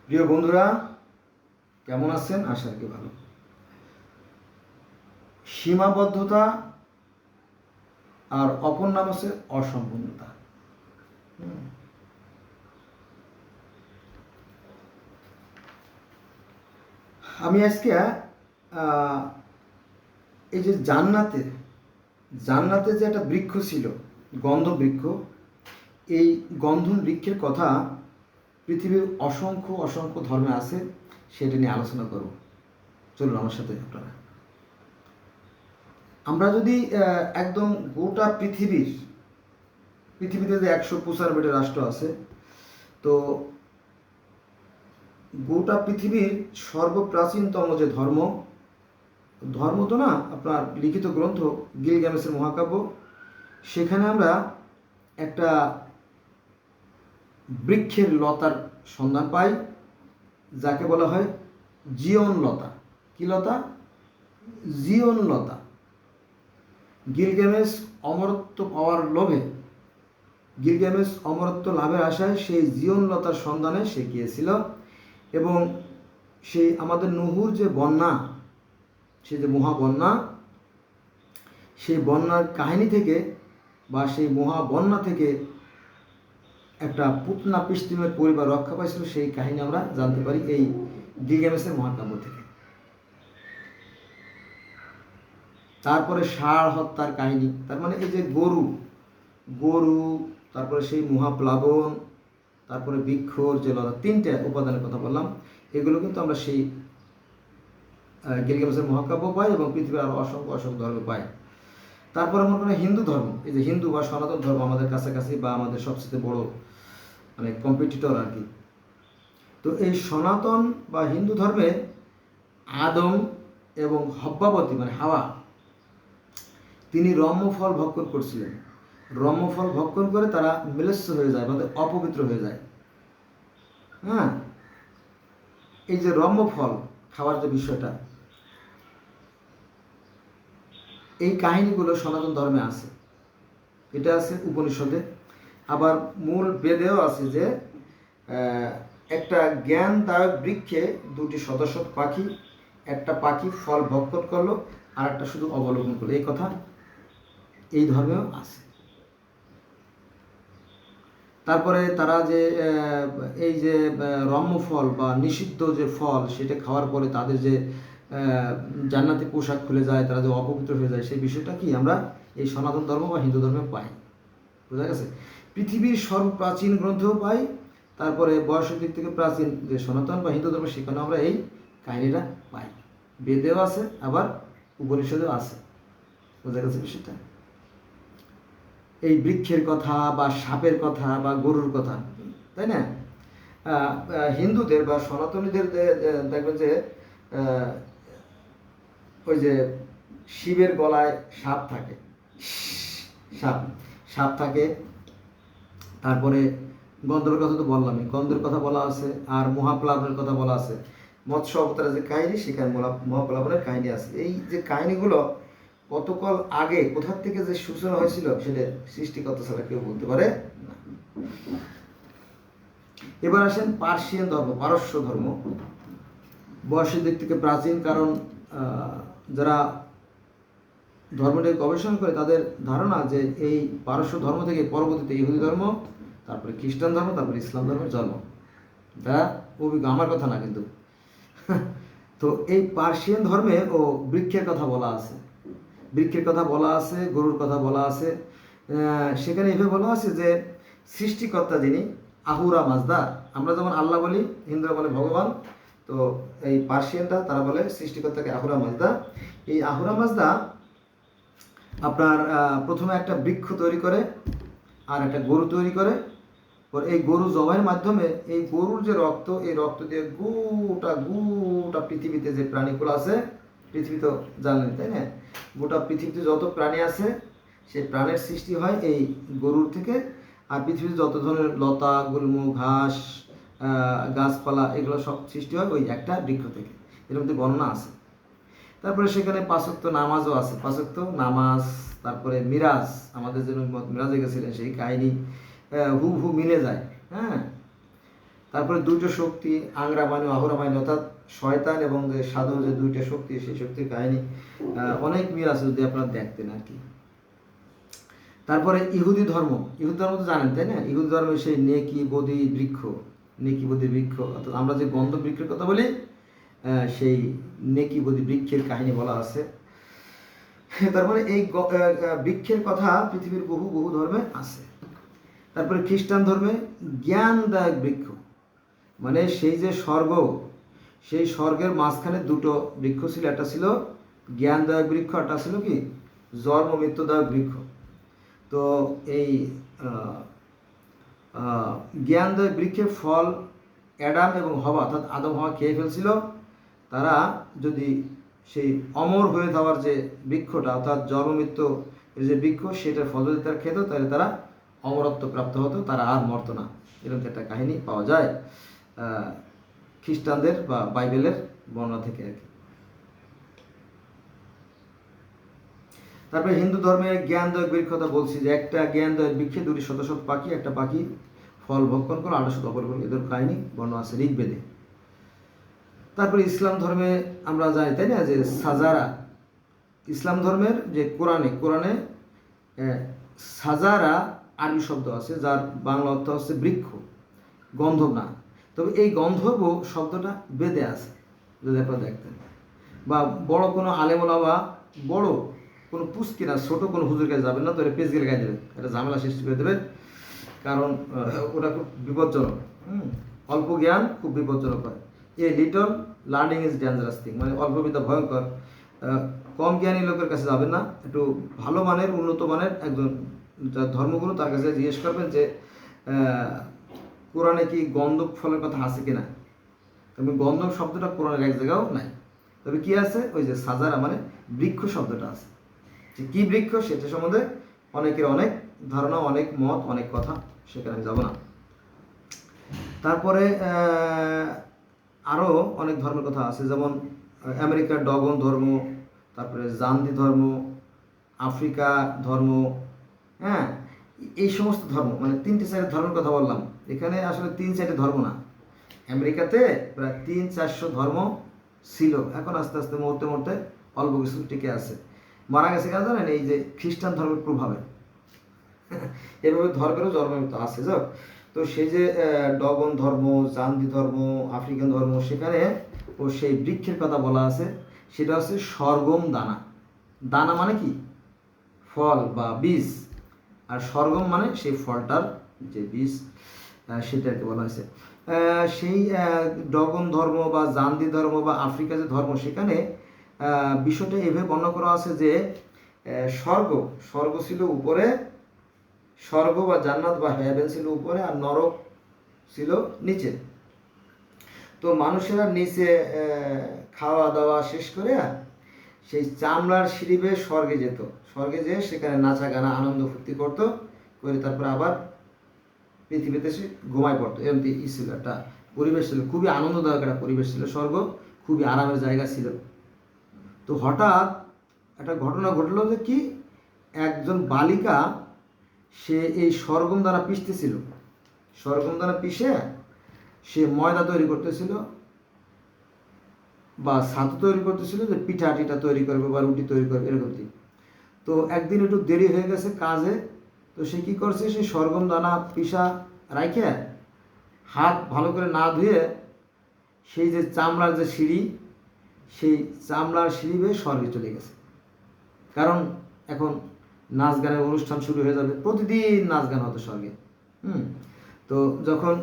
প্রিয় বন্ধুরা, কেমন আছেন? আশা করি ভালো। সীমাবদ্ধতা আর অপর নাম আছে অসম্পূর্ণতা। আমি আজকে এই যে জান্নাতে যে একটা বৃক্ষ ছিল, গন্ধ বৃক্ষ, এই গন্ধন বৃক্ষের কথা পৃথিবীর অসংখ্য অসংখ্য ধর্মে আছে, সেটা নিয়ে আলোচনা করব। চলুন আমার সাথে আপনারা। আমরা যদি একদম গোটা পৃথিবীতে যে 195টি রাষ্ট্র আছে, তো গোটা পৃথিবীর সর্বপ্রাচীনতম যে ধর্ম তো না, আপনার লিখিত গ্রন্থ গিলগামেশের মহাকাব্য, সেখানে আমরা একটা বৃক্ষের লতার সন্ধান পাই, যাকে বলা হয় জীবন লতা। কি লতা? জীবন লতা। গিলগামেশ অমরত্ব লাভের আশায় সেই জীবনলতার সন্ধানে সে গিয়েছিল, এবং সেই আমাদের নুহুর যে বন্যা, সে যে মহাবন্যা, সেই বন্যার কাহিনী থেকে বা সেই মহাবন্যা থেকে একটা পুতনা পিস্তিমের পরিবার রক্ষা পাইছিল, সেই কাহিনী আমরা জানতে পারি এই গিলগামেশের মহাকাব্য থেকে। তারপরে ষাঁড় হত্যার কাহিনী, তার মানে এই যে গরু, তারপরে সেই মহাপ্লাবন, তারপরে বৃক্ষর যে লতা, তিনটে উপাদানের কথা বললাম, এগুলো কিন্তু আমরা সেই গিলগামেশের মহাকাব্য পাই, এবং পৃথিবীর আরও অসংখ্য অসংখ্য ধর্ম পাই। তারপরে মনে করেন হিন্দু ধর্ম, এই যে হিন্দু বা সনাতন ধর্ম আমাদের কাছাকাছি বা আমাদের সবচেয়ে বড় মানে কম্পিটিটর আর কি। তো এই সনাতন বা হিন্দু ধর্মে আদম এবং হব্বাবতী মানে হাওয়া, তিনি রম্যফল ভক্ষণ করছিলেন। রম্যফল ভক্ষণ করে তারা মিলেচ্ছ হয়ে যায়, মানে অপবিত্র হয়ে যায়। হ্যাঁ, এই যে রম্যফল খাওয়ার যে বিষয়টা, এই কাহিনীগুলো সনাতন ধর্মে আছে, এটা আছে উপনিষদে। আবার মূল বেদেও আছে যে একটা জ্ঞানদায়ক বৃক্ষে দুটি সদস্য পাখি, একটা পাখি ফল ভক্ষণ করলো আর একটা শুধু অবলোকন করলো, এই কথা এই ধর্মেও আছে। তারপরে তারা যে এই যে রম্যফল বা নিষিদ্ধ যে ফল, সেটা খাওয়ার পরে তাদের যে জান্নাতি পোশাক খুলে যায়, তারা যে অপবিত্র হয়ে যায়, সেই বিষয়টা কি আমরা এই সনাতন ধর্ম বা হিন্দু ধর্মে পাই। বোঝা গেছে? পৃথিবীর সর্বপ্রাচীন গ্রন্থও পাই, তারপরে বয়সের দিক থেকে প্রাচীন যে সনাতন বা হিন্দু ধর্ম, সেখানে আমরা এই কাহিনীটা পাই। বেদেও আছে, আবার উপনিষদেও আছে। বোঝা গেছে বিষয়টা? এই বৃক্ষের কথা বা সাপের কথা বা গরুর কথা, তাই না? হিন্দুদের বা সনাতনীদের দেখবেন যে ওই যে শিবের গলায় সাপ থাকে, সাপ থাকে। তারপরে গন্ধর্বের কথা তো বললামই, গন্ধের কথা বলা আছে, আর মহাপ্লাবনের কথা বলা আছে। মৎস্য অবতারের যে কাহিনী, সেখানে মহাপ্লাবনের কাহিনী আছে। এই যে কাহিনীগুলো কতকাল আগে কোথার থেকে যে সূচনা হয়েছিল, সেটা সৃষ্টিকর্তা ছাড়া কেউ বলতে পারে না। এবার আসেন পারস্য ধর্ম। বয়সের দিক থেকে প্রাচীন, কারণ যারা ধর্ম নিয়ে গবেষণা করে তাদের ধারণা যে এই পারস্য ধর্ম থেকে পরবর্তীতে ইহুদি ধর্ম, তারপরে খ্রিস্টান ধর্ম, তারপরে ইসলাম ধর্মের জন্ম। এটা অভিজ্ঞ, আমার কথা না কিন্তু। তো এই পার্সিয়ান ধর্মে ও বৃক্ষের কথা বলা আছে, গরুর কথা বলা আছে। সেখানে এভাবে বলা আছে যে সৃষ্টিকর্তা যিনি আহুরা মাজদা, আমরা যেমন আল্লাহ বলি, হিন্দুরা বলে ভগবান, তো এই পার্সিয়ানরা তারা বলে সৃষ্টিকর্তাকে আহুরা মাজদা। এই আহুরা মাজদা আপনার প্রথমে একটা বৃক্ষ তৈরি করে আর একটা গরু তৈরি করে। এই গরু জবাইয়ের মাধ্যমে এই গরুর যে রক্ত, এই রক্ত দিয়ে গোটা পৃথিবীতে যে প্রাণীগুলো আছে, পৃথিবী তো জানেন তাই না, গোটা পৃথিবীতে যত প্রাণী আছে সেই প্রাণের সৃষ্টি হয় এই গরুর থেকে। আর পৃথিবীতে যত ধরনের লতা, গুল্ম, ঘাস, গাছপালা, এগুলো সব সৃষ্টি হয় ওই একটা বৃক্ষ থেকে। এর মধ্যে বর্ণনা আছে। তারপরে সেখানে 5 ওয়াক্ত নামাজও আছে, 5 ওয়াক্ত নামাজ। তারপরে মিরাজ, আমাদের যে মিরাজে গেছিলেন সেই কাহিনী হুবহু মিলে যায়। হ্যাঁ, তারপরে দুইটা শক্তি, আংরা বাহিনী, আহুরা বাহিনী, অর্থাৎ শয়তান এবং যে সাধু, যে দুইটা শক্তি, সেই শক্তির কাহিনী অনেক মিল আছে যদি আপনারা দেখতেন আর কি। তারপরে ইহুদি ধর্ম তো জানেন তাই না? ইহুদি ধর্মে সেই নেকি বদি বৃক্ষ, নেকি বদি বৃক্ষ, অর্থাৎ আমরা যে গন্ধ বৃক্ষের কথা বলি, সেই নেকি বদি বৃক্ষের কাহিনী বলা আছে। তারপরে এই বৃক্ষের কথা পৃথিবীর বহু বহু ধর্মে আছে। তারপরে খ্রিস্টান ধর্মে জ্ঞানদায়ক বৃক্ষ, মানে সেই যে স্বর্গ, সেই স্বর্গের মাঝখানে দুটো বৃক্ষ ছিল, একটা ছিল জ্ঞানদায়ক বৃক্ষ, একটা ছিল কি জন্ম মৃত্যুদায়ক বৃক্ষ। তো এই জ্ঞানদায়ক বৃক্ষের ফল অ্যাডাম এবং হওয়া, অর্থাৎ আদম হওয়া খেয়ে ফেলছিল। তারা যদি সেই অমর হয়ে যাওয়ার যে বৃক্ষটা, অর্থাৎ জন্ম মৃত্যু যে বৃক্ষ, সেটার ফল যদি তারা খেত, তাহলে তারা অমরত্ব প্রাপ্ত হতো, তারা আর মরতো না। এরকম একটা কাহিনী পাওয়া যায় খ্রিস্টানদের বা বাইবেলের বর্ণনা থেকে আর কি। তারপরে হিন্দু ধর্মে জ্ঞানদায়ক বৃক্ষ কথা বলছি, যে একটা জ্ঞানদায়ক বৃক্ষে দুটি শত শত পাখি, একটা পাখি ফল ভক্ষণ করে, আরো শত অপর করে, এদের কাহিনী বর্ণনা আছে ঋগ্বেদে। তারপরে ইসলাম ধর্মে আমরা জানি তাই না, যে সাজারা, ইসলাম ধর্মের যে কোরআনে সাজারা আরবি শব্দ আছে, যার বাংলা অর্থ হচ্ছে বৃক্ষ, গন্ধব না। তবে এই গন্ধব শব্দটা বেদে আছে, যদি আপনারা দেখতেন। বা বড় কোনো আলেমোলামা, বড় কোনো পুস্কি না, ছোট কোনো হুজুর কাছে যাবেন না, তো এটা পেজ গেলে গায়ে দেবেন, এটা ঝামেলা সৃষ্টি করে দেবে, কারণ ওটা খুব বিপজ্জনক। অল্প জ্ঞান খুব বিপজ্জনক হয়। A little learning is dangerous thing, মানে অল্প বিদ্যা ভয়ঙ্কর। কম জ্ঞানী লোকের কাছে যাবেন না, একটু ভালো মানের, উন্নত মানের একজন ধর্মগুরু, তার কাছে জিজ্ঞেস করবেন যে কোরআনে কি গন্ধব ফলের কথা আছে কিনা। তবে গন্ধব শব্দটা কোরআনের এক জায়গাও নাই, তবে কি আছে, ওই যে সাজারা মানে বৃক্ষ শব্দটা আছে। যে কি বৃক্ষ সেটা সম্বন্ধে অনেকের অনেক ধারণা, অনেক মত, অনেক কথা, সেখানে আমি যাব না। তারপরে আরও অনেক ধর্মের কথা আছে, যেমন আমেরিকার ডগন ধর্ম, তারপরে জান্দি ধর্ম, আফ্রিকা ধর্ম, হ্যাঁ, এই সমস্ত ধর্ম, মানে 3টে 4টে ধর্মের কথা বললাম। এখানে আসলে 3-4টে ধর্ম না, আমেরিকাতে প্রায় 300-400 ধর্ম ছিল, এখন আস্তে আস্তে মরতে মরতে অল্প কিছু টিকে আছে। মারা গেছে কেন জানেন? এই যে খ্রিস্টান ধর্মের প্রভাবে। এভাবে ধর্মেরও জন্ম আছে। যাক, তো সেই যে ডগন ধর্ম, জান্দি ধর্ম, আফ্রিকান ধর্ম, সেখানে ও সেই বৃক্ষের কথা বলা আছে, সেটা হচ্ছে সরগম দানা। দানা মানে কি? ফল বা বীজ, আর সরগম মানে সেই ফলটার যে বীজ, সেটাকে বলা হয়েছে। সেই ডগন ধর্ম বা জান্দি ধর্ম বা আফ্রিকা যে ধর্ম, সেখানে বিষয়টা এভাবে বর্ণনা করা আছে যে স্বর্গ ছিল উপরে, স্বর্গ বা জান্নাত বা হেভেন ছিল উপরে, আর নরক ছিল নিচে। তো মানুষেরা নিচে খাওয়া দাওয়া শেষ করে সেই চামড়ার সিঁড়ি বেয়ে স্বর্গে যেত, স্বর্গে যেয়ে সেখানে নাচা গানা আনন্দ ফুর্তি করতো, করে তারপরে আবার পৃথিবীতে সে ঘুমায় পড়তো। এরকম ছিল একটা পরিবেশ, ছিল খুবই আনন্দদায়ক একটা পরিবেশ ছিল, স্বর্গ খুবই আরামের জায়গা ছিল। তো হঠাৎ একটা ঘটনা ঘটলো, যে কি একজন বালিকা, সে এই সরগম দ্বারা পিষতেছিল, সরগম দ্বারা পিষে সে ময়দা তৈরি করতেছিল বা ছাতু তৈরি করতেছিল, যে পিঠা টিঠা তৈরি করবে বা রুটি তৈরি করবে এরকম। তো একদিন একটু দেরি হয়ে গেছে কাজে, তো সে কী করছে, সেই সরগম দানা পিষা রাইখে হাত ভালো করে না ধুয়ে সেই যে চামড়ার যে সিঁড়ি, সেই চামড়ার সিঁড়ি বেয়ে স্বর্গে চলে গেছে। কারণ এখন নাচ গানের অনুষ্ঠান শুরু হয়ে যাবে, প্রতিদিন নাচ গান হতো স্বর্গে। তো যখন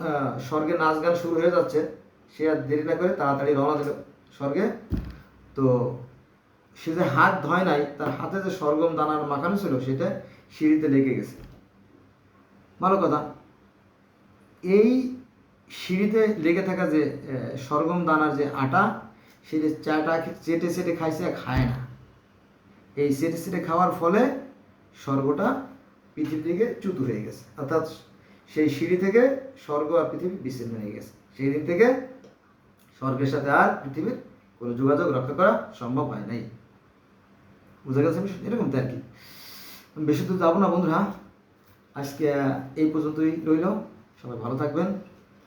স্বর্গে নাচ গান শুরু হয়ে যাচ্ছে, সে আর দেরি না করে তাড়াতাড়ি রওনা দিল স্বর্গে। তো সে যে হাত ধয় নাই, তার হাতে যে সরগম দানার মাখানো ছিল, সেটা সিঁড়িতে লেগে গেছে। ভালো কথা, এই সিঁড়িতে লেগে থাকা যে সরগম দানার যে আটা, সেটা চেটে চেটে খাইছে, খায় না। এই চেটে চেটে খাওয়ার ফলে স্বর্গটা পৃথিবী থেকে চ্যুত হয়ে গেছে, অর্থাৎ সেই সিঁড়ি থেকে স্বর্গ আর পৃথিবী বিচ্ছিন্ন হয়ে গেছে। সেই দিন থেকে স্বর্গের সাথে আর পৃথিবীর কোনো যোগাযোগ রক্ষা করা সম্ভব হয় নাই। বুঝা গেছে? এরকম তো আর কি, বেশি দূর যাবো না বন্ধুরা, আজকে এই পর্যন্তই রইল। সবাই ভালো থাকবেন।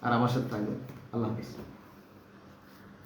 আর আমার সাথে থাকবেন।